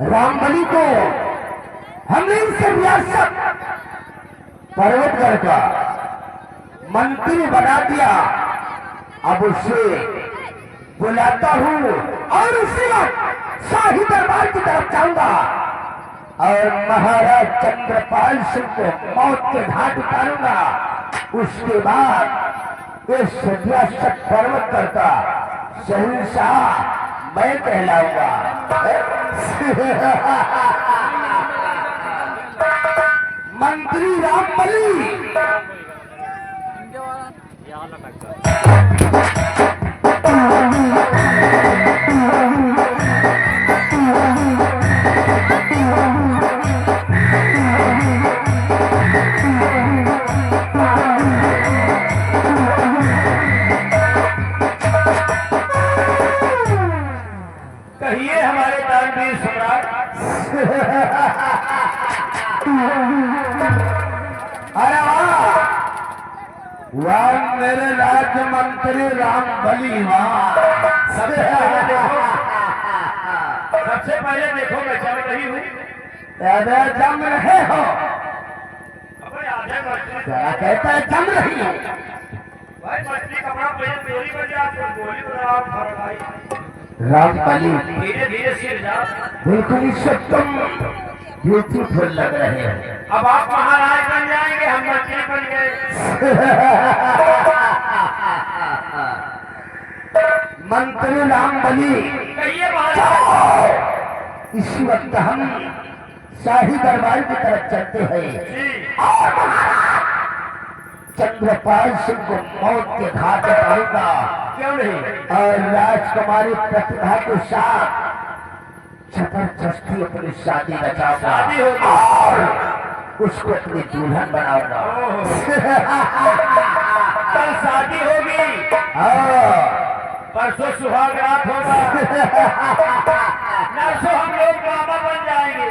रामबली को हमने इसे रियासत पर्वतगढ़ का मंत्री बना दिया। अब उसे बुलाता हूँ और उसी वक्त शाही दरबार की तरफ जाऊंगा और महाराज चंद्रपाल सिंह को मौत के घाट उतारूंगा। उसके बाद इस रियासत पर्वतगढ़ का शहंशाह मैं कहलाऊंगा। मंत्री रामबली। कहिए हमारे दानवीर सम्राट। अरे वाह मेरे राज्य मंत्री रामबली वाह। सबसे पहले देखो मैं जम रही हूँ। अरे जम रहे हो? अबे आधे मछली क्या कहता है जम रही हो? भाई मछली कपड़ा पहले गोली बजे आप गोली बजा आप भाई रामबली धीरे धीरे सिर जा। बिल्कुल इससे तुम ब्यूटीफुल लग रहे हो। अब आप महाराज बन जाएंगे, हम मछली बन गए। मंत्री रामबली कहिए महाराज। इसी वक्त हम शाही दरबार की तरफ चलते हैं और महाराज चंद्रपाल सिंह को मौत के घाट उतारूंगा। क्यों नहीं? और राजकुमारी प्रतिभा के साथ जबरदस्ती अपनी शादी रचाऊंगा। शादी होगी और उसको अपनी दुल्हन बनाऊंगा। कल शादी होगी, परसों सुहाग रात होगा, नरसों हम लोग बाबा बन जाएंगे।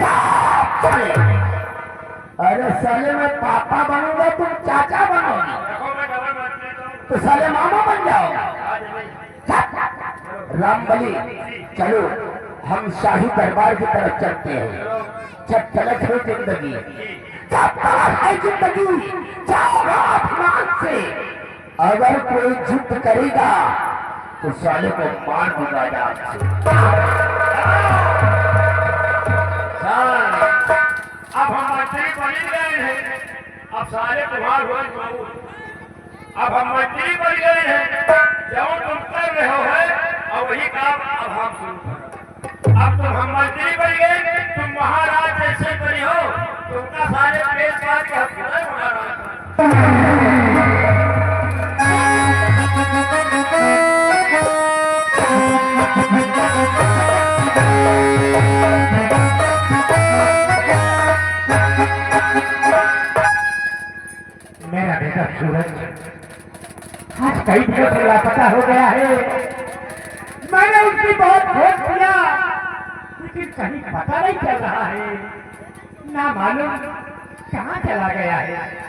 अरे साले मैं पापा बनूंगा, तुम चाचा बनोगे, देखो मैं डबल मछली तो साले मामा बन जाओगे। रामबली चलो हम शाही दरबार की तरफ चलते हैं। जब तलक है जिंदगी, जब तलक है जिंदगी, जाओगा अभिमान से। अगर कोई जिद करेगा तो साले को मार दूंगा जान से। अब हम मंत्री बन गए हैं, अब सारे तुम्हार हो बाबू। अब हम मंत्री बन गए हैं, जो तुम कर रहे हो है और वही काम अब हम शुरू करो। अब तुम हम मंत्री बन गए, तुम महाराज जैसे बनी हो, तुमका सारे पेश बात के हक महाराज। मेरा बेटा सूरज आज कई दिनों से लापता हो गया है। मैंने उसकी बहुत खोज किया, लेकिन कहीं पता नहीं चल रहा है। ना मालूम कहाँ चला गया है।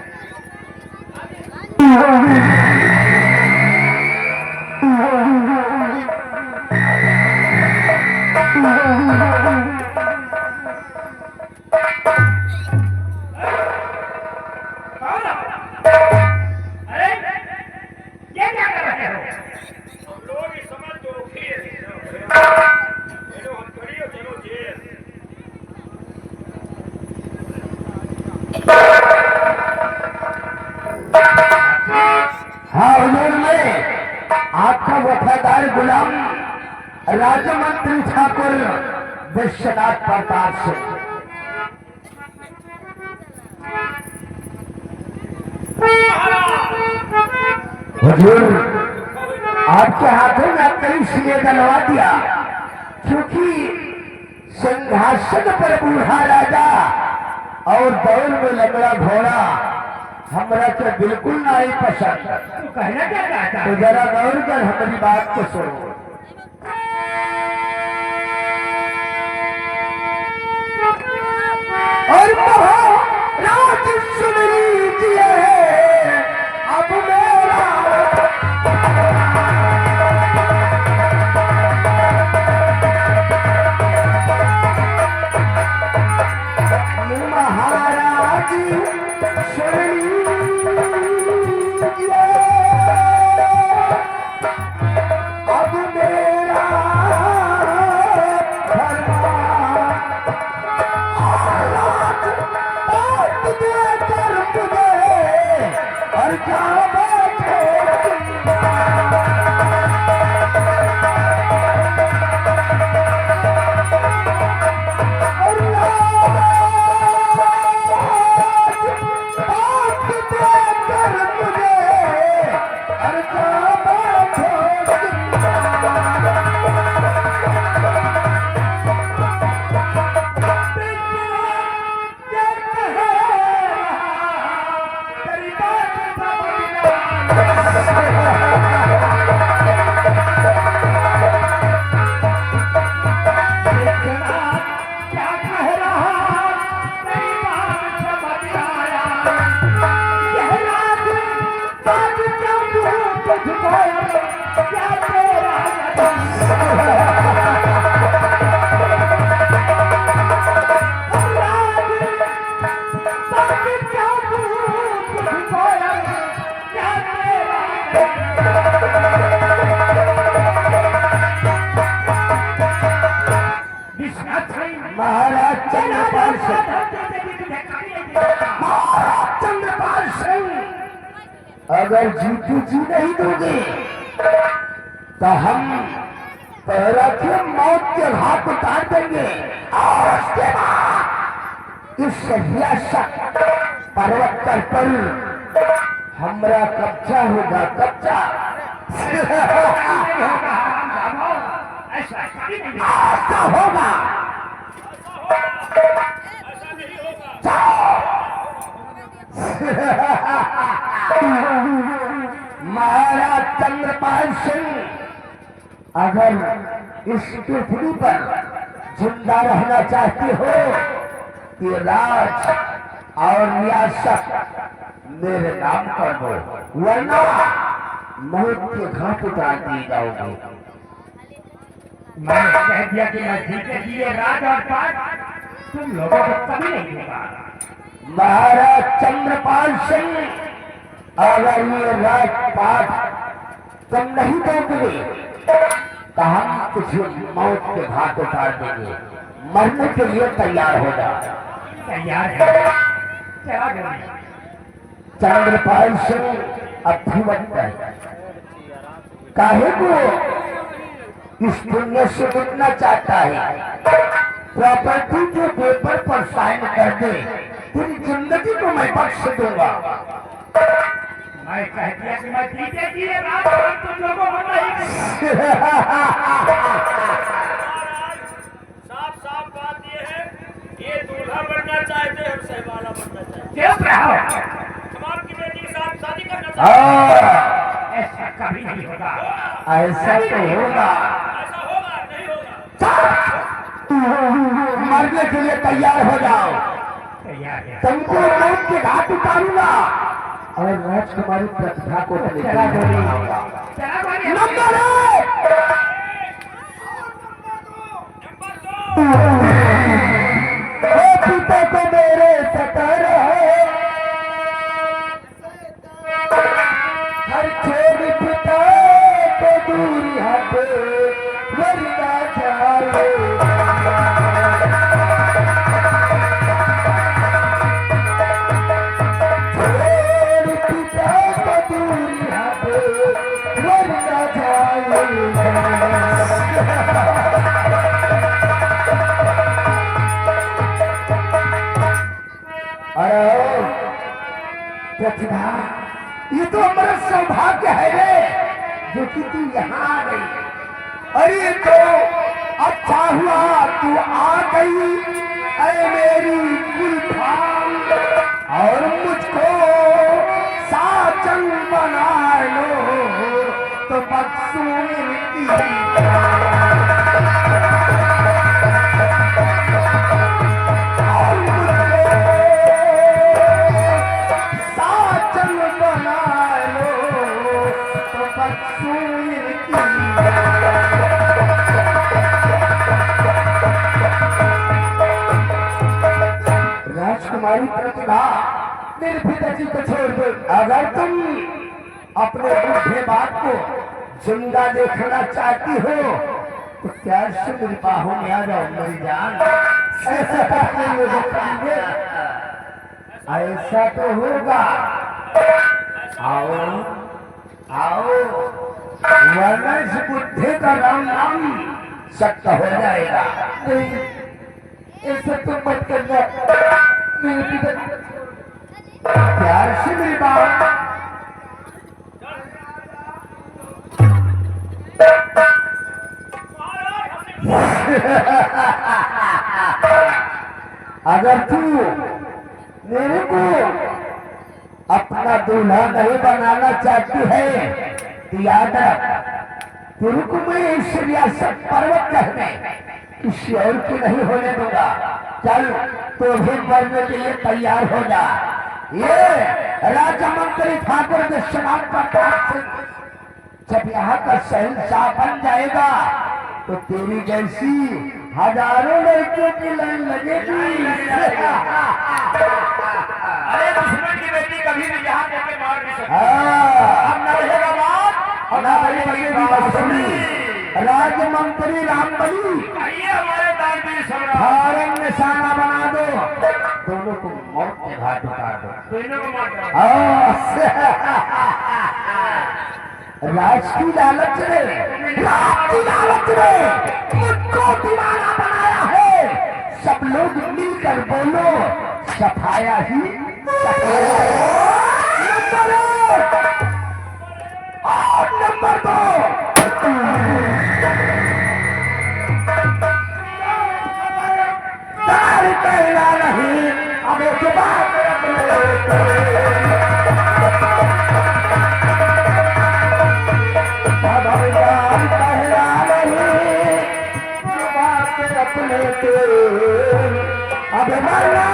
आपका वफादार गुलाम राज्य मंत्री ठाकुर विश्वनाथ प्रताप सिंह। हुजूर आपके हाथों में आपने इसलिए डलवा दिया क्योंकि सिंहासन पर बूढ़ा राजा और दौड़ में लंगड़ा घोड़ा हमरा तो बिल्कुल नहीं पसंद। तो कहना क्या चाहता है? तो जरा गौर कर हमारी बात को सुनो। और महाराज सुन लीजिए अब मेरा महाराज चंद्रपाल सिंह, महाराज चंद्रपाल सिंह, अगर जीतू जी नहीं दोगे तो हम पहला के मौत के घाट उतार देंगे और उसके बाद इस रियासत पर्वत पर हमारा कब्जा होगा, कब्जा। ऐसा होगा। महाराज चंद्रपाल सिंह, अगर इस पृथ्वी पर जिंदा रहना चाहते हो कि राज और रियासत मेरे नाम कर दो, वरना मौत के घाट उतार दिए जाओगे। मैंने कह दिया कि मैं जीते जिए राज और पाठ तुम लोगों को कभी नहीं दूंगा। महाराज चंद्रपाल सिंह, अगर ये राजपाट तुम नहीं दोगे तो हम तुझे मौत के घाट उतार देंगे। मरने के लिए तैयार हो जा। तैयार है, चला गया। चंद्रपाल सिंह अभिमत है, काहे को इस दुनिया से मिटना चाहता है। प्रॉपर्टी के पेपर पर साइन कर दे, तेरी जिंदगी को मैं बख्श दूंगा। मैं कह दिया कि मैं जीते जिए राज और तुम लोगों को नहीं दूंगा। साफ साफ बात ये है, ये दूल्हा बनना चाहते हैं, सहवाला बनना चाहते हैं। चुप रहो। कमाल की बेटी के साथ शादी करना चाहते ऐसा कभी नहीं होगा। ऐसा तो होगा। हैं। ऐसा होगा नहीं होगा। मरने के लिए तैयार हो जाओ। तैयार है। तुमको मौत के घाट उतारूंगा और राजकुमारी प्रतिभा को चला गोली, चला गोली। नंबर पिता को मेरे सतर है, हर छोरी पिता को दूरी हटे वरना जाए। छोरी पिता को दूरी हटे वरना जाए। अरे प्रतिभा, ये तो हमारा सौभाग्य है रे, जो कि तू यहाँ आ गई। अरे तो अच्छा हुआ तू आ गई, अरे मेरी गुलफाम, और मुझको साजन बना लो तो बख्शूं इनकी। साजन बना लो तो बख्शूं इनकी। राजकुमारी प्रतिभा, मेरे पिताजी को छोड़ दो। अगर तुम अपने बूढ़े बाप को जिंदा देखना चाहती हो तो प्यार से मेरी बाहों में आ जाओ मेरी जान। ऐसा करते हुए बताएंगे, ऐसा तो होगा। आओ आओ, वरना इस बुढ़े का राम सत्य हो जाएगा। नहीं, ऐसा तुम मत करना मेरे पिता। प्यार से मेरी बात। अगर तू मेरे को अपना दूल्हा नहीं बनाना चाहती है तो याद रख, तेरे को मैं इस रियासत पर्वत कहने किसी और की नहीं होने दूंगा। चल तो भी मरने के लिए तैयार हो जा। ये राजा मंत्री ठाकुर विश्वनाथ प्रताप सिंह जब यहाँ का शहंशाह बन जाएगा तो तेरी जैसी हजारों लड़कियों की लाइन लगेगी। अरे दुश्मन की बेटी कभी भी यहाँ देके मार नहीं सकती। अब न रहेगा बात और न रहेगी बांसुरी। राजमंत्री रामबली, ये हमारे रणवीर सम्राट फौरन निशाना बना दो, दोनों को मौत के घाट उतार दो। तीनों को मार डालो। राज की लालच ने, राज की लालच ने मुझको दीवाना बनाया है। सब लोग मिलकर बोलो, सफाया ही सफाया। नंबर एक और नंबर दो। तार कहना नहीं, अब एक बात अपने अब मरना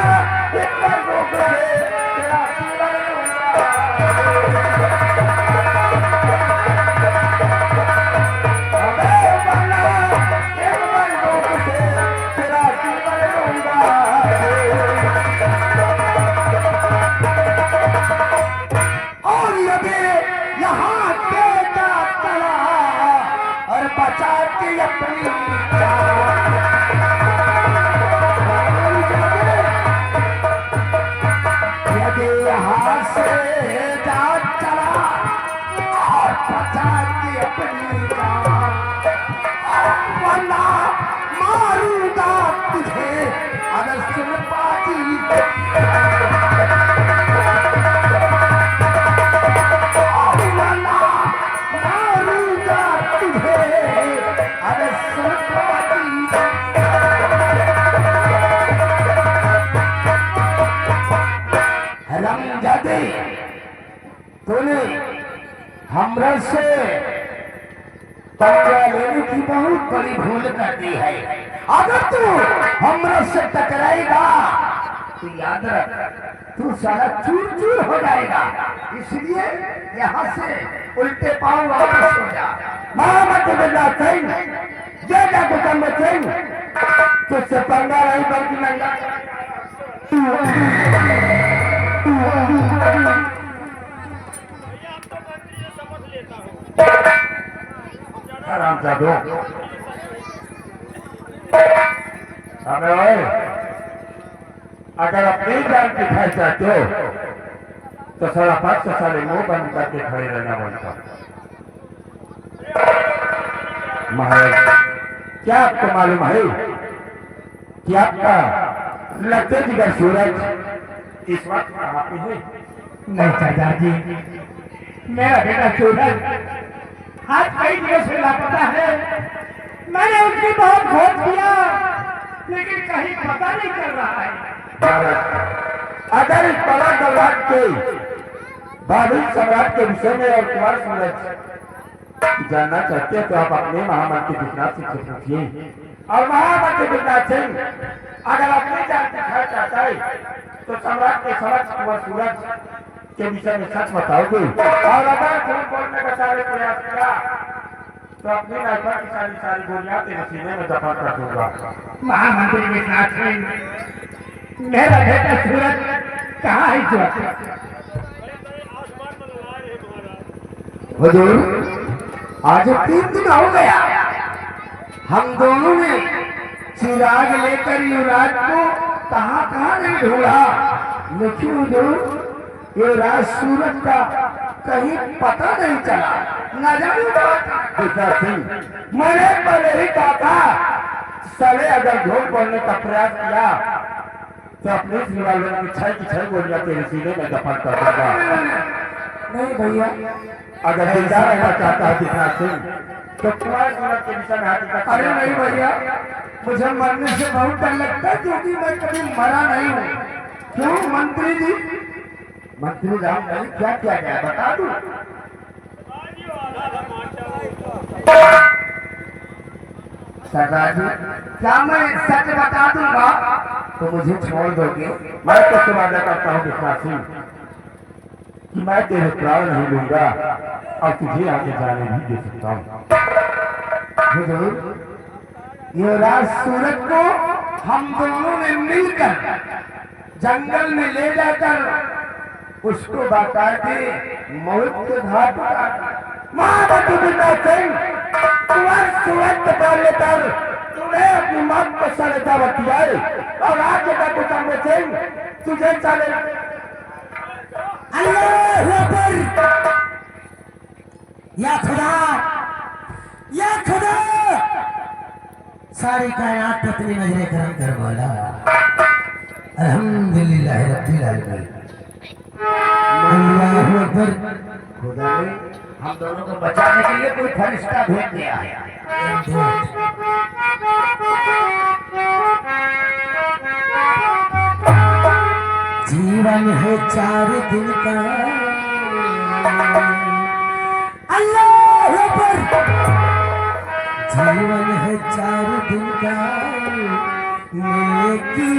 और यदि यहाँ के चला और बचा के अपनी यहाँ से जा चला और बचा के अपनी वरना मारूंगा तुझे अगर सुन पाती। वरना मारूंगा तुझे अगर सुन पाती। रमजादे तूने हमरा से पंगा लेने की बहुत बड़ी भूल कर दी है। अगर तू हमरा से टकराएगा तो याद रख, तू सारा चूर चूर हो जाएगा। इसलिए यहाँ से उल्टे पांव वापस हो जा। मोहम्मद बिल्ला सिंह ये जाको कम सिंह तुझसे पंगा नहीं बल्कि नंगा। भैया अब तो मंत्री से समझ लेता हूँ। आराम से दो हमें ओए, अगर अपनी जान की खाई चाहते हो तो सारा 5 साले मुंह बंद करके खड़े रहना बनता। महाराज क्या आपको मालूम है कि आपका लगते जिगर सूरज इस वक्त कहाँ पे है? नहीं चाचा जी, मेरा बेटा सूरज आज कई दिनों से लापता है। मैंने उसकी बहुत खोज किया लेकिन कहीं पता नहीं चल रहा है। महाराज अगर इस बड़ा सम्राट के बादल सम्राट के विषय में और कुमार सूरज जानना चाहते हैं तो आप अपने महामंत्री विश्वनाथ सिंह से पूछिए। और महामंत्री विश्वनाथ सिंह अगर अपनी जान की खाई चाहता है तो सम्राट के समक्ष कुमार सूरज के विषय में सच बताओगे, और अगर झूठ बोलने का सारे प्रयास किया तो अपनी राइफल की सारी गोलियां तेरे सीने में दफन कर दूंगा। महामंत्री विश्वनाथ सिंह, मेरा बेटा सूरज कहाँ है? जो बड़े बड़े आसमान में लगा रहे महाराज। हुजूर आज 3 दिन हो गया, हम दोनों ने चिराग लेकर युवराज को कहाँ कहाँ नहीं ढूंढा, लेकिन हुजूर युवराज सूरज का कहीं पता नहीं चला। न जाने विश्वनाथ सिंह मैंने पहले ही कहा था साले अगर झूठ बोलने का प्रयास किया तो अपने रिवाल्वर की 6 गोलियां तेरे सीने में दफन कर दूंगा। नहीं भैया, अगर जिंदा रहना चाहता है विश्वनाथ सिंह तो कुमार सूरज के विषय में हकीकत। अरे नहीं भैया, मुझे मरने से बहुत डर लगता है क्योंकि मैं कभी मरा नहीं हूँ। क्यों मंत्री जी? मंत्री राम नहीं, क्या किया जाए बता दूं? सरदार जी, क्या मैं सच बता दूंगा तो मुझे छोड़ दोगे? मैं तो वादा करता हूँ विश्वनाथ सिंह कि मैं तेरे प्राण नहीं लूंगा और तुझे आगे जाने नहीं दे सकता हूँ। हुजूर, युवराज सूरज को हम दोनों ने मिलकर जंगल में ले जाकर उसको बाकायदे मौत के घाट उतार। महामंत्री विश्वनाथ सिंह, सूरज को पहले कर तूने अपनी मां को साले दावत दिया है और आज जगह को चांदे सिंह तुझे चले अल्लाह अकबर या खुदा या खुदा सारी कायनात पे अपनी नजरें करम कर बोला अल्हम्दुलिल्लाह रब्बिल आलमीन अल्लाह अकबर खुदा ने हम दोनों को बचाने के लिए कोई फरिश्ता भेज दिया है जीवन है 4 दिन का अल्लाह अकबर जीवन है 4 दिन का नेकी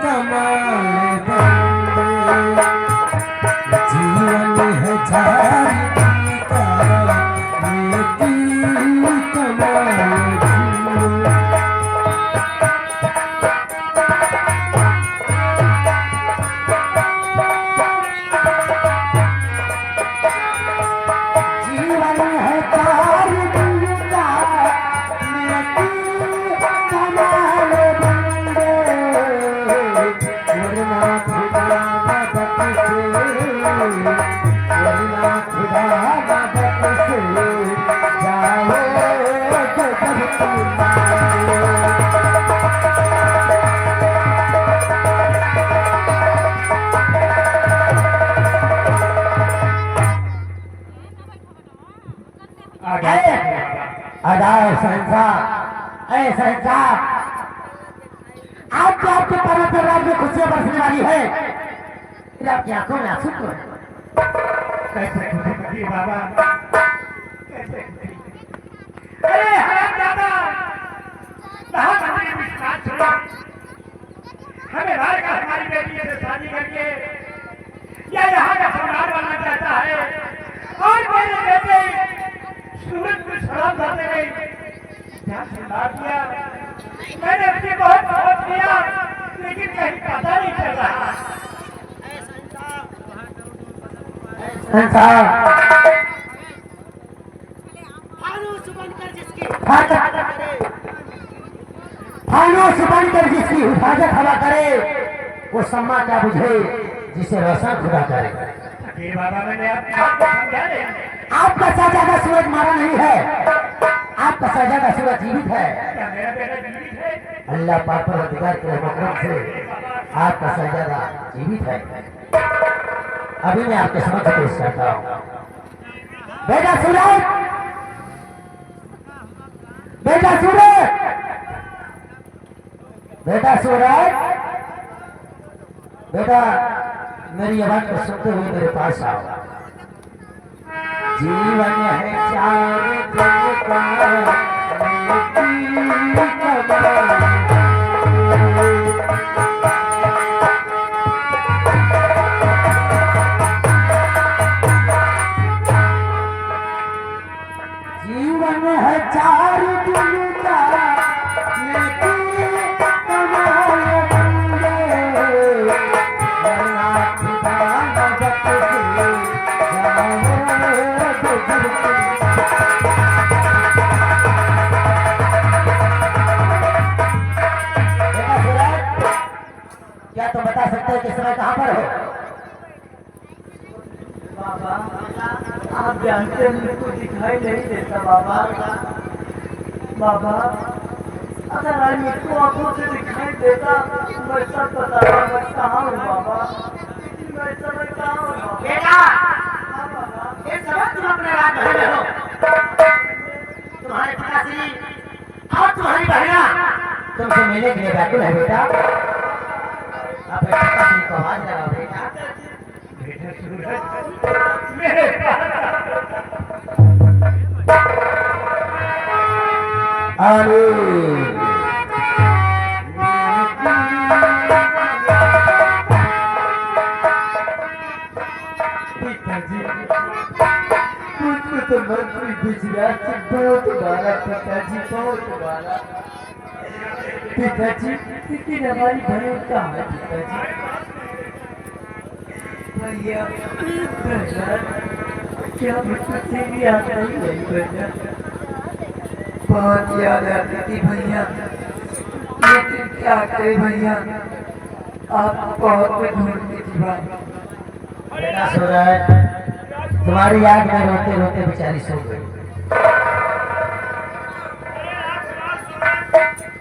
कमाल बंदे जीवन है 4 दिन का नेकी कमाल बंदे जीवन है 4 दिन का नेकी कमाल बंदे वरना खुदा मदद से वरना खुदा मदद से जाओ तो जब तुम अदाए संसार ऐसा आज तो आपके पर्वत राज में खुशियां बरसने वाली है फिर आपकी आंखों में आंसू क्यों है? कैसे खुशी करिए बाबा कैसे खुशी अरे हराम दादा कहाँ हमारी विश्वास छोड़ो हमें बाहर का हमारी बेटी से शादी करके या यहाँ का सम्राट बनना चाहता है और मेरे बेटे सूरज को सलाम करते गए ध्यान से बात किया मैंने अपनी बहुत बहुत किया लेकिन कहीं पता नहीं चल रहा संसार फानूस बनकर जिसकी हिफाजत हवा करे वो सम्मा क्या बुझे जिसे रोशन खुदा करे ये बाबा मैंने आपको समझा रहे आपका शहजादा सूरज मारा नहीं है आपका शहजादा सूरज जीवित है क्या मेरा बेटा जीवित है अल्लाह पाक परवरदिगार के रहमत से आपका शहजादा जीवित है अभी मैं आपके समक्ष पेश करता हूँ बेटा सूरज बेटा सूरज बेटा सूरज बेटा मेरी आवाज को सुनते हुए मेरे पास आओ जीवन है 4 दिन का नेकी कमाल जीवन है 4 दिन का नेकी कमाल बंदे वरना खुदा मदद से जाओ तो जब बेटा सूरज क्या तुम बता सकते हो कि इस समय कहाँ पर हो बाबा आप जानते हैं मुझको दिखाई नहीं देता बाबा बाबा अगर आज मुझको आंखों से दिखाई देता तो मैं सब बताता मैं कहाँ हूँ बाबा लेकिन मैं इस समय कहाँ हूँ बाबा? बेटा हाँ बाबा इस समय तुम अपने राजमहल में हो तुम्हारे पिताश्री और तुम्हारी बहना तुमसे मिलने के लिए व्याकुल है बेटा अपने पिताश्री को आवाज लगाओ बेटा बेटा सूरज मेरे आमीन पिताजी मुझको तो मंत्री गुजरात से बहुत मारा पिताजी बहुत मारा पिताजी लेकिन हमारी बहन कहाँ है पिताजी भैया बहन क्या मुझको तेरी याद नहीं है बहन बहुत याद आती थी भैया, लेकिन क्या करे भैया, आप बहुत ढूंढती थी बात। बेटा सूरज, तुम्हारी याद में रोते रोते बेचारी सो गई।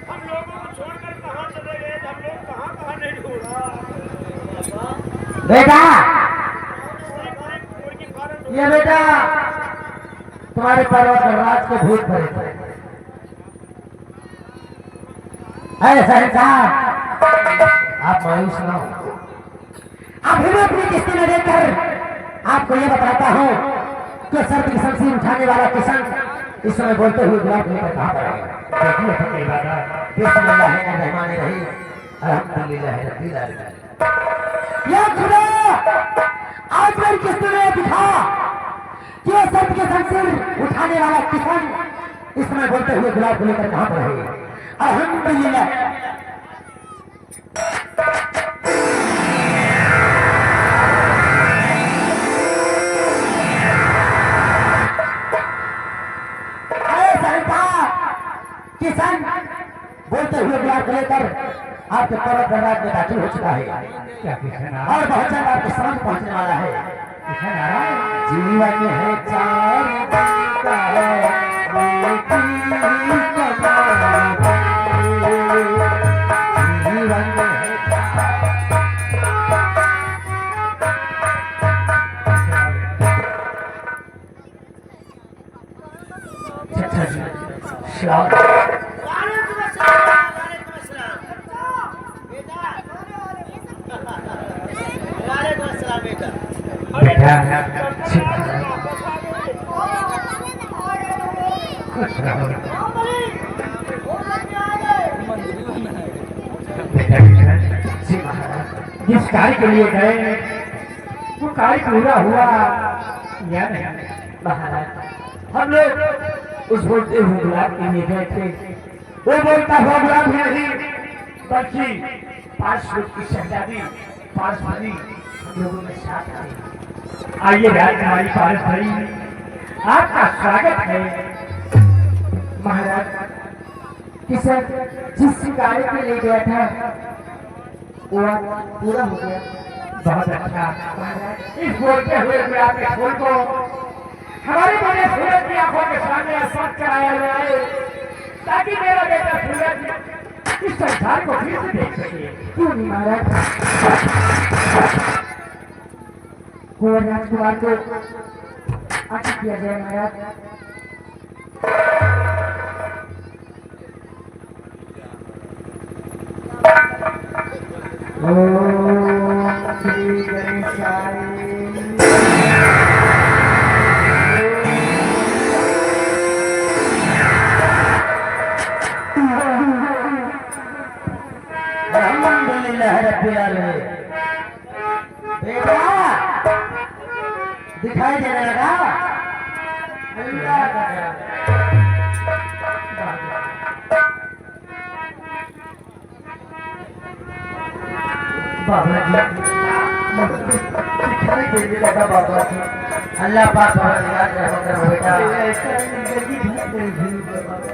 हम लोगों को छोड़कर कहाँ चले गए? हम लोग कहाँ नहीं ढूंढा। बेटा, ये बेटा तुम्हारे पर्वत राज के भूत भरे थे। साहब, आप मायूस ना हो। अभी मैं अपनी किस्ती में देखकर आपको ये बताता हूँ कि सर की शमशीर उठाने वाला किसान इस समय बोलते हुए गुलाब लेकर कहाँ पर आएगा। देखिए अपने वादा, बिस्मिल्लाहिर्रहमानिर्रहीम, अल्हम्दुलिल्लाह रब्बिल आलमीन। या खुदा, आज मेरी किस्ती में दिखा कि सर की शमशीर उठाने वाला किसान इस समय बोलते हुए गुलाब को लेकर कहाँ पर है। अल्हम्दुलिल्लाह। किसान बोलते हुए गुलाब को लेकर आपके पर्वत दरबार में दाखिल हो चुका है। क्या किसान और बहुत जल्द आपके समझ पहुंचने वाला है। किसान आ रहा है। जीवन है चार का जिस कार्य के लिए गए वो कार्य पूरा हुआ या नहीं महाराज? हम लोग उस बोलते हुए गुलाब के लिए गए थे। वो बोलता हुआ गुलाब नहीं बल्कि 5 फुट की शहजादी पारसमणि हम लोगों के साथ आई। आइए राजकुमारी पारसमणि, आपका स्वागत है। महाराज, किसान जिस कार्य के लिए गया था वो पूरा हो गया। बहुत अच्छा। इस बोलते हुए गुलाब के फूल को हमारे बड़े सूरज की आंखों के सामने अर्पण कराया जाए ताकि मेरा बेटा सूरज इस संसार को फिर से देख सके। क्यों नहीं महाराज? कुंवर राजकुमार को आगे किया जाए महाराज। श्री गणेशाय अल्हम्दुलिल्लाह रब्बिल आलमीन। बेटा दिखाई देने लगा। अल्लाह का बाबा जी दिखाई देने लगा। बाबा जी, अल्लाह पाक याद रखो बेटा। ऐसा जिंदगी भर नहीं भूलूंगा बाबा।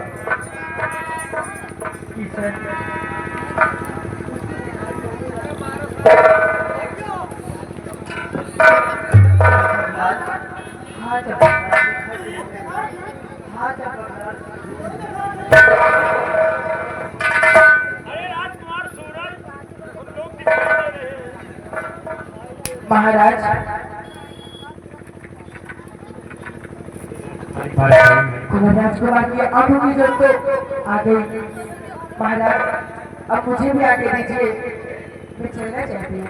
महाराज, राजकुमार की आंखों की जरूरत आ गई। महाराज, अब मुझे भी आगे दीजिए, मैं चलना चाहती हूँ।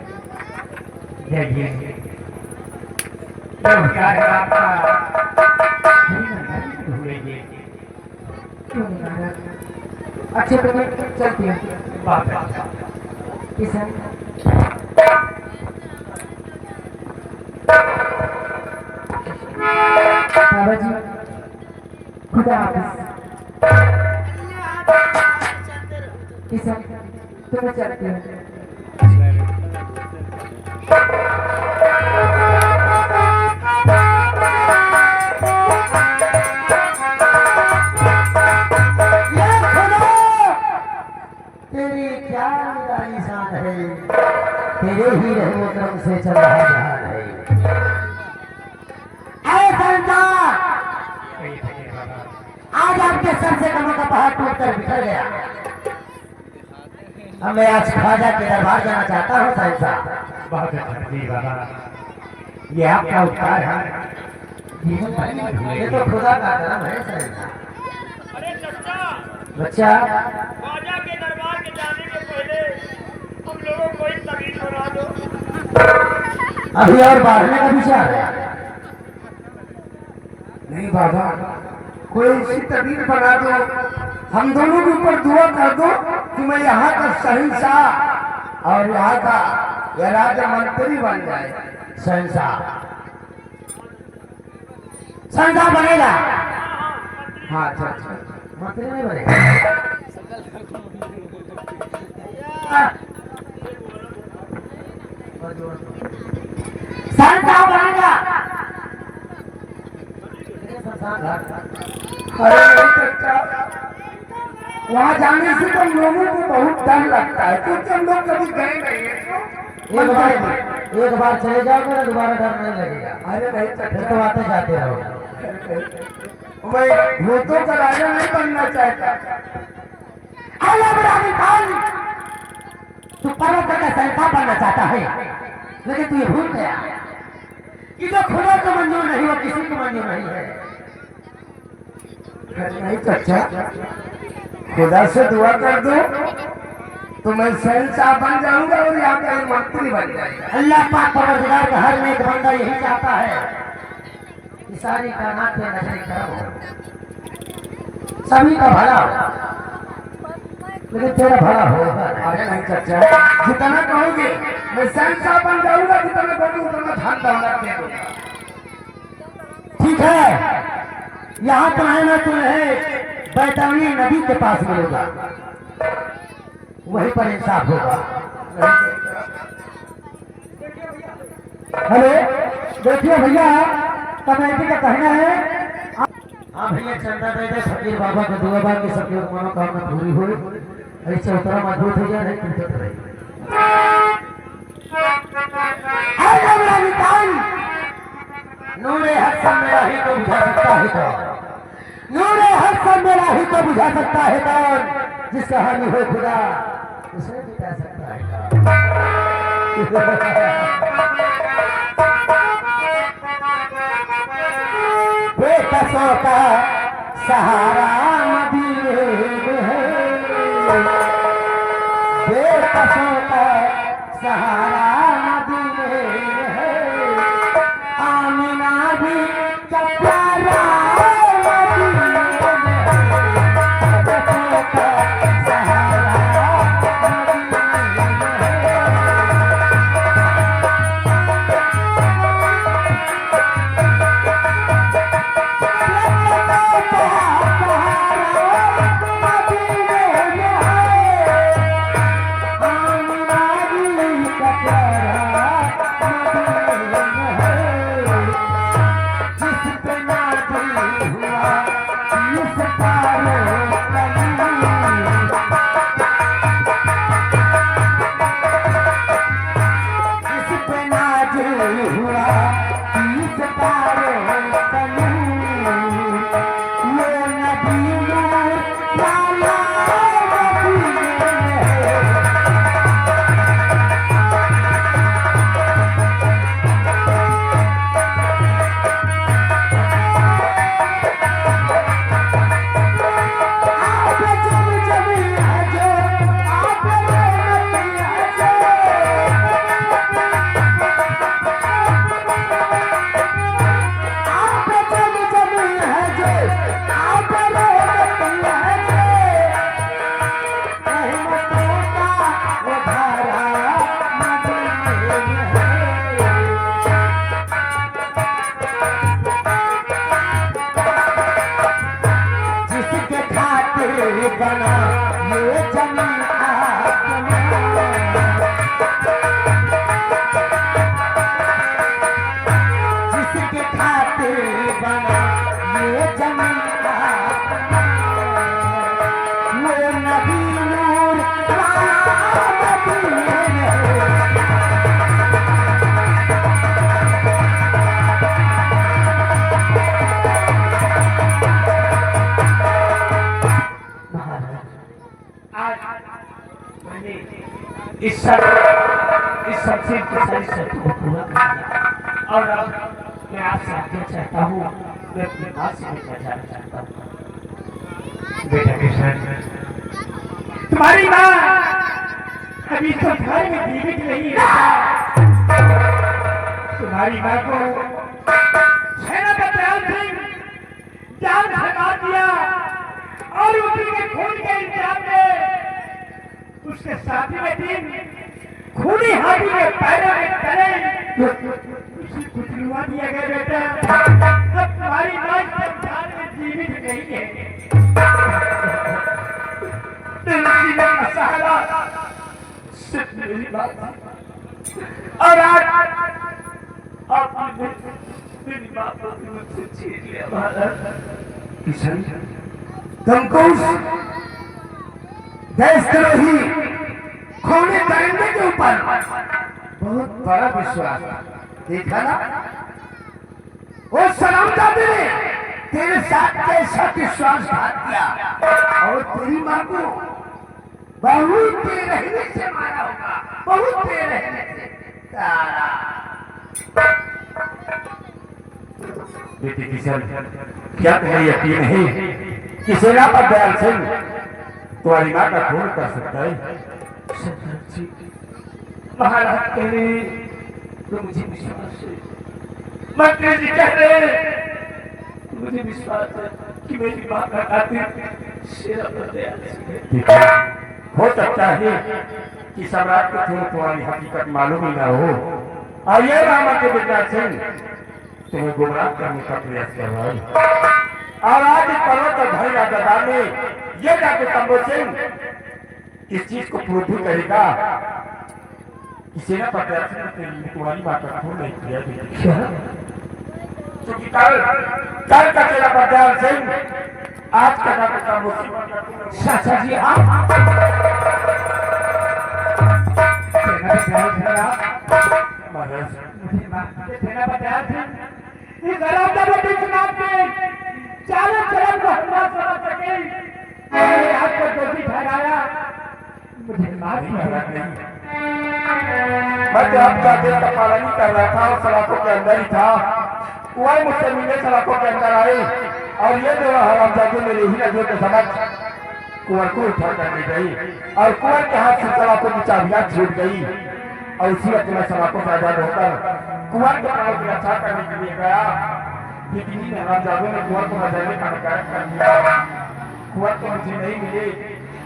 अच्छा तो मैं चलती हूँ। किसान बाबा जी, खुदा हाफिज। किसान तो मैं चलती हूँ। जहान है, तेरे ही रहमो करम से चल रहा जहान है। अरे संसार, आज आपके सर से कमर का पहाड़ टूटकर बिखर गया। अब मैं आज ख्वाजा के दरबार जाना चाहता हूँ संसार। बहुत अच्छा जी बाबा, ये आपका उपकार है। ये तो खुदा का करम है संसार। अरे चचा, बच्चा, ख्वाजा के दरबार के जाने के पहले हम लोगों को एक तबीयत बना दो। अभी और बढ़ने का विचार है? नहीं बाबा, कोई ऐसी तबीर बना दो, हम दोनों के ऊपर दुआ कर दो कि मैं यहाँ का शहंशाह और यहाँ का यह राजा मंत्री बन जाए। संसार संसार बनेगा, हाँ अच्छा अच्छा। मंत्री नहीं बनेगा। संसार बनेगा। अरे नहीं चचा, वहाँ जाने से तो हम लोगों को बहुत डर लगता है, क्योंकि हम लोग कभी गए नहीं हैं। एक बार चले जाओगे ना दोबारा डर नहीं लगेगा। अरे नहीं फिर चचा, तो आते जाते रहो। मैं भूतों का राजा नहीं बनना चाहता। तू पर्वत का संसार बनना चाहता है, लेकिन तू ये भूल गया कि जो खुदा को मंजूर नहीं वो किसी को मंजूर नहीं है। अरे नहीं चचा, खुदा से दुआ कर दो तो मैं शहंशाह बन जाऊंगा और यहाँ का एक मंत्री बन जाएगा। अल्लाह पाक परवरदिगार का हर नेक बंदा यही चाहता है कि सारी कायनात में नजर करम हो, सभी का भला हो, लेकिन तेरा भला होगा। अरे नहीं चचा, जितना कहोगे मैं शहंशाह बन जाऊंगा, जितना कहोगे उतना धन दौलत दे दूंगा। ठीक है, यहाँ तो है ना तुम्हें बैतरणी नदी के पास मिलेगा, वहीं पर इंसाफ होगा। हेलो, देखिए भैया, कमेटी का कहना है। हाँ भैया, चंदा दे दे, फकीर बाबा को दुआ बार की सबकी मनोकामना पूरी हो। ऐसे उतरा मजबूत हो जाए, नहीं टूटत रहे। नूरे हक सब मेरा ही तो बुझा सकता है कौन? नूरे हक सब मेरा ही तो बुझा सकता है कौन? जिसका हानि हो खुदा उसे मिटा सकता है बेकसों का सहारा मदीने में है, बेकसों का सहारा मदीने में है। आमिना भी का प्यारा मदीने में है, बेकसों का सहारा मदीने में है। इस सबसे सारी शर्तों को पूरा कर दिया और अब मैं आपसे आज्ञा चाहता हूँ, मैं अपने बात से निकल जाना चाहता हूँ। बेटा किशन, तुम्हारी माँ अभी तो घर में जीवित नहीं है। तुम्हारी माँ को सेनापति दयाल सिंह जान से मार दिया और उसी के खून के इल्जाम में उसके सातवें दिन खूनी हाथी के पैरों में तले उसे कुचलवा दिया गया। बेटा अब तुम्हारी माँ संसार में जीवित नहीं है। तेरे मसाला सिर्फ मेरी बात और आज आपने मेरी बात को मुझसे छीन लिया। महाराज किशन, तुमको उस देशद्रोही खूनी दरिंदे के ऊपर बहुत बड़ा विश्वास था, देखा ना? वो सलामजादे ने तेरे साथ कैसा विश्वासघात किया और तेरी मां को बहुत बेरहमी से मारा होगा, बहुत बेरहमी से। साला बेटी किशन, क्या तुम्हें यकीन है कि सेनापति दयाल सिंह तुम्हारी माँ का खून कर सकता है? महाराज कह रहे तो मुझे विश्वास है, मंत्री जी कह रहे तो मुझे विश्वास है कि मेरी माँ का कातिल सेनापति दयाल सिंह है। ठीक है, हो सकता है कि सम्राट को तुम्हारी हकीकत मालूम ही ना हो और ये रामा के बिरला सिंह तुम्हें गुमराह करने का प्रयास कर रहा है। और आज इस पर्वत और भाई राजा ने ये जाके तंबो सिंह इस चीज को प्रूव भी करेगा कि सेनापति दयाल सिंह ने तुम्हारी मां का खून नहीं किया। क्योंकि कल का सेनापति दयाल सिंह आज का जाके तंबो सिंह। चाचा जी आप सेनापति दयाल सिंह इस अराजकता चुनाव में चारों तरफ को हमला समझ सके, मैंने आपको दोषी ठहराया, मुझे माफ कीजिए। मैं तो आपका दिल का पालन ही कर रहा था और सलाखों के अंदर ही था। वही मुझसे मिलने सलाखों के अंदर आए और ये जो हरामजादे मेरे ही नजरों के समझ कुंवर को उठा कर ले गई और कुंवर के हाथ से सलाखों की चाबियां छूट गई और उसी वक्त मैं सलाखों से आजाद होकर कुंवर के प्राणों की रक्षा करने के लिए गया। लेकिन इन हरामजादों ने कुंवर को बचाने का इनकार कर दिया। कुंवर तो मुझे नहीं मिले,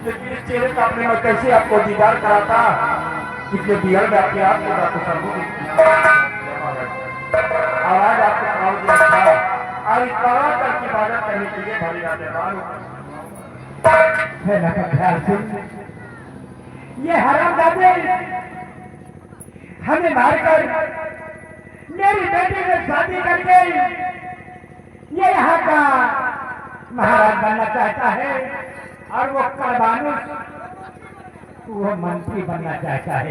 लेकिन इस चेहरे का अपने मैं कैसे आपको दीदार कराता, इसलिए बिहार में आपके आप को आपको सर्वोच्च आवाज आपको प्राणों की रक्षा और इस प्रवाह कर की इबादत करने के लिए भरी राजमान ये हरामजादे हमें मारकर मेरी बेटी से शादी करके ये यहाँ का महाराज बनना चाहता है और वो करबानुस वो मंत्री बनना चाहता है।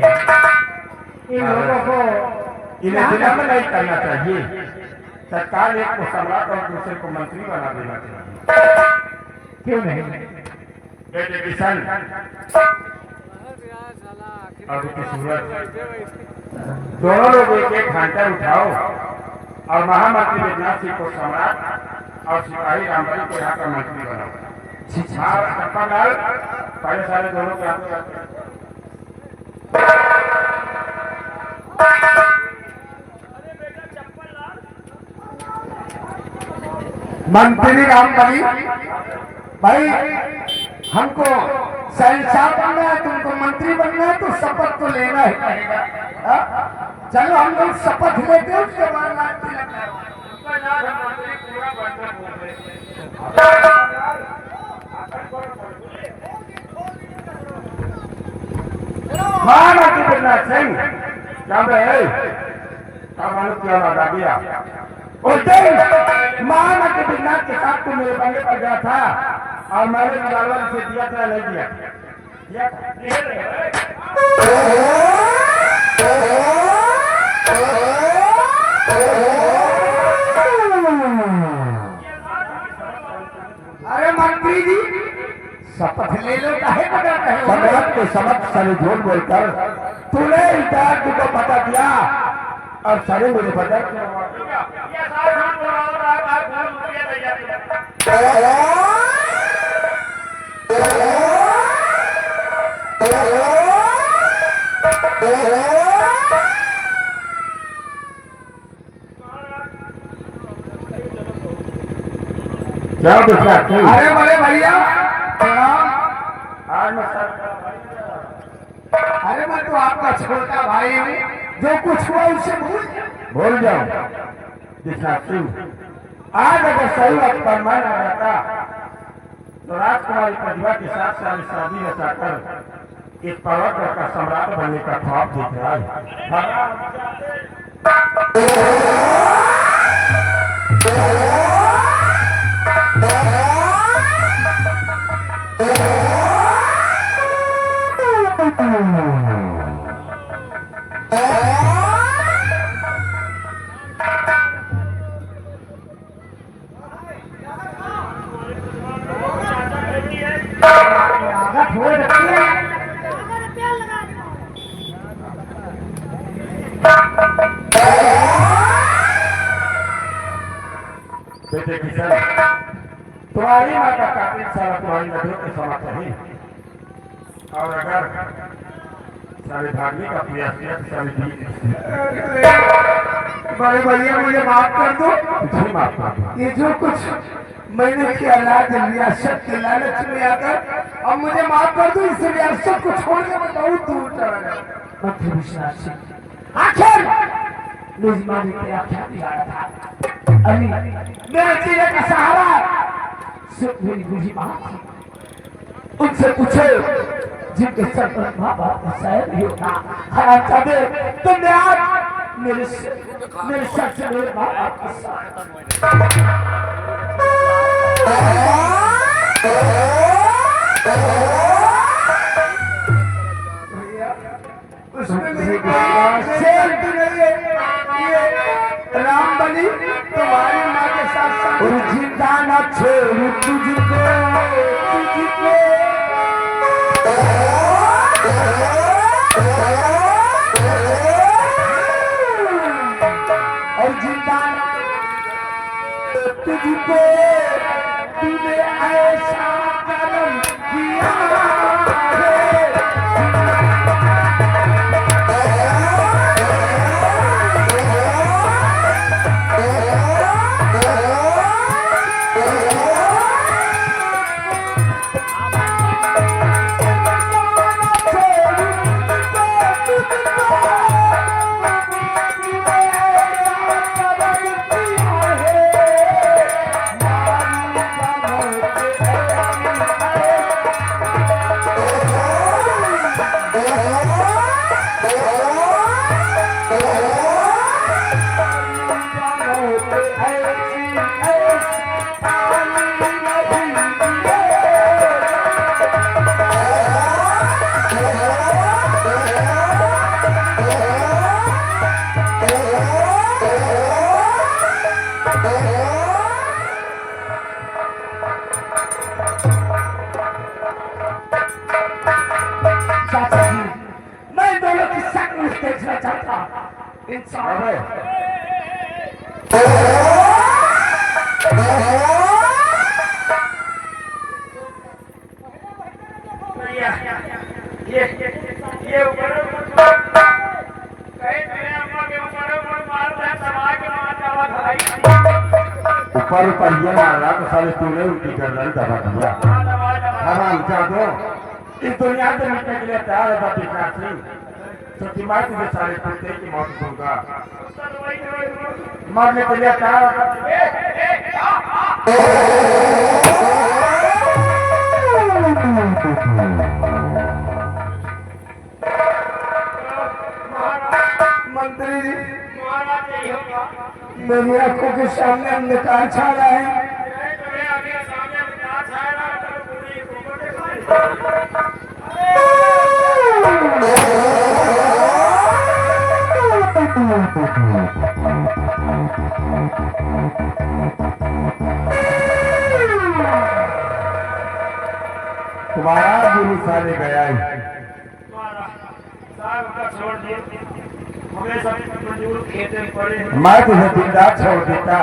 इन लोगों को इन्हें विलंब नहीं करना चाहिए, तत्काल एक को सम्राट और दूसरे को मंत्री बना देना चाहिए। क्यों नहीं? बेटे किशन और की सूरज दोनों लोग एक एक घंटा उठाओ और महामंत्री विद्यानाथ सिंह को सम्राट और सिपाही रामबली को यहाँ का मंत्री बनाओ। पहले सारे दोनों के मंत्री रामबली भाई, हमको शहंशाह बनना है, तुमको मंत्री बनना है तो शपथ तो लेना ही पड़ेगा। हाँ? चलो हम लोग शपथ लेते हैं, उसके बाद लाल तिलक महामंत्री विद्यानाथ सिंह क्या मालूम क्या लगा दिया। उस दिन महामंत्री विद्यानाथ के साथ तू मेरे बंगले पर गया था और मैंने निकालवा से दिया था नहीं दिया, अरे मंत्री जी शपथ ले लो, काहे बजाते हो? सम्राट के समक्ष सर झूठ बोलकर तूने इधर तुझको बता दिया और सारे मुझे बता क्या हुआ? ये साथ झूठ बोल रहा हूँ, आप घर रुपया दे जाते क्या दूसरा? अरे बड़े भैया प्रणाम। आज मैं अरे मैं तो आपका छोटा भाई हूँ, जो कुछ हुआ उसे भूल जाऊं विश्वनाथ सिंह। आज अगर सही वक्त पर मैं न रहता तो राजकुमारी प्रतिभा के साथ सारी शादी रचाकर एक पर्वत का सम्राट बनने का ख्वाब देख रहा है। बेटे किशन, तुम्हारी माँ का कातिल सारा तुम्हारी नजरों के समक्ष नहीं, और अगर सारे भागने का प्रयास किया तो सारी बड़े भैया मुझे माफ कर दो। तुझे माफ कर दो। ये जो कुछ मैंने किया लाज रियासत के लालच में आकर, अब मुझे माफ कर दो। इस रियासत को छोड़ के मैं बहुत दूर चला गया। मंत्री विश्वनाथ सिंह आखिर मेरी माँ ने क्या क्या बिगाड़ा था? अभी मेरे चेहरे का सहारा सिर्फ मेरी बूढ़ी माँ थी। उनसे पूछो जिनके सर पर माँ बाप का शायद ही होता। हराम चाहते तुमने आज मेरे सर से मेरे माँ बाप का राम बनी तुम्हारी माँ के साथ जिंदा न छोड़ू तुझको और जिंदा तुझको तूने ऐसा कर्म किया है। मैं दोनों की शक्ल देखना चाहता इंसान ये ऊपर कहीं मेरे अम्मा के ऊपर कोई मार रहा है, समाज के मार जावा भाई ऊपर ये मारा तो साले तूने उल्टी गर्दन दबा दिया। हराम चाहते इस दुनिया से मिटने के लिए तैयार है विश्वनाथ सिंह, क्योंकि मैं तुझे सारे कुत्ते की मौत दूंगा। मरने के लिए तैयार मंत्री जी महाराज नहीं होगा। मेरी आंखों के सामने अंधकार छा रहा है। तुम्हें अभी सामने क्या छाया तो पूरी कोमर दिखाई। तुम्हारा गुरु साले गया है। साहब का छोड़ दिए, हमें सब मंजूर खेते पड़े हैं। मैं तुझे जिंदा छोड़ देता,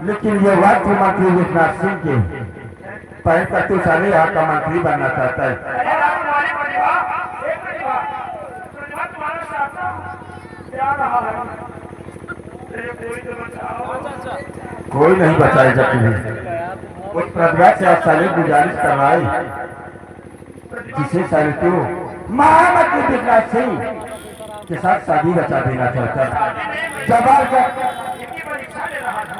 लेकिन ये बात तू मंत्री विश्वनाथ सिंह के पहले तक तू सारे यहाँ का मंत्री बनना चाहता है। अरे राम तुम्हारी प्रतिभा, एक प्रतिभा तुम्हारा साथ क्या रहा है? तेरे कोई तो बचाओ। कोई नहीं बचाएगा तुम्हें। कुछ प्रतिभा से आप सारे गुजारिश करवाई, जिसे सारे तू महामंत्री विश्वनाथ सिंह के साथ शादी बचा देना चाहता है। जवाब इनकी परीक्षा ले रहा था।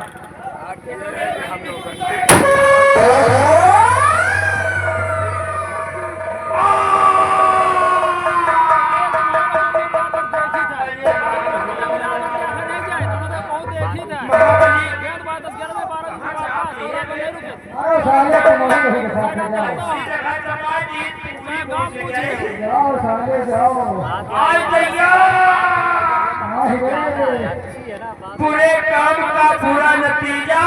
पूरे काम का पूरा नतीजा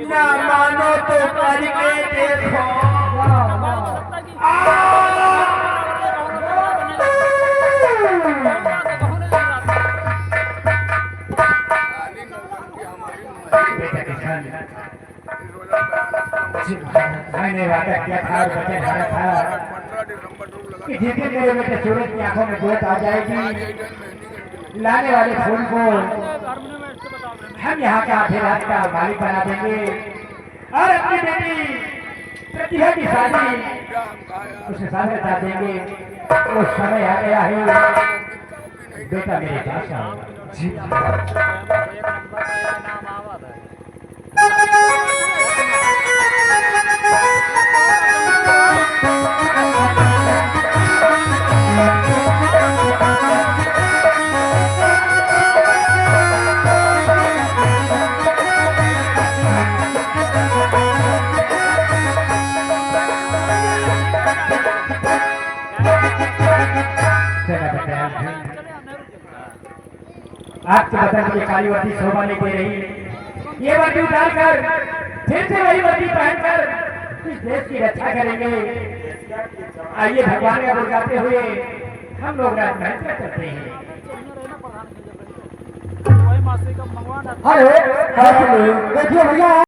ना मानो तो करके देखो। मैंने वादा किया था और वचन दिया था कि जिस दिन मेरे बेटे सूरज की आंखों में जोत आ जाएगी, लाने वाले फूल को हम यहाँ के आधे रात का मालिक बना देंगे और अपनी बेटी प्रतिभा की शादी उसके साथ बता देंगे। वो समय आ गया है, बेटा मेरे पास आओ। जी आपके बदन की काली वर्दी शोभा लेके रही, ये वर्दी उतारकर फिर से वही वर्दी पहनकर इस देश की रक्षा करेंगे। आइए भगवान का गुण गाते हुए हम लोग राजमहल पर चलते हैं। हेलो देखिए भैया।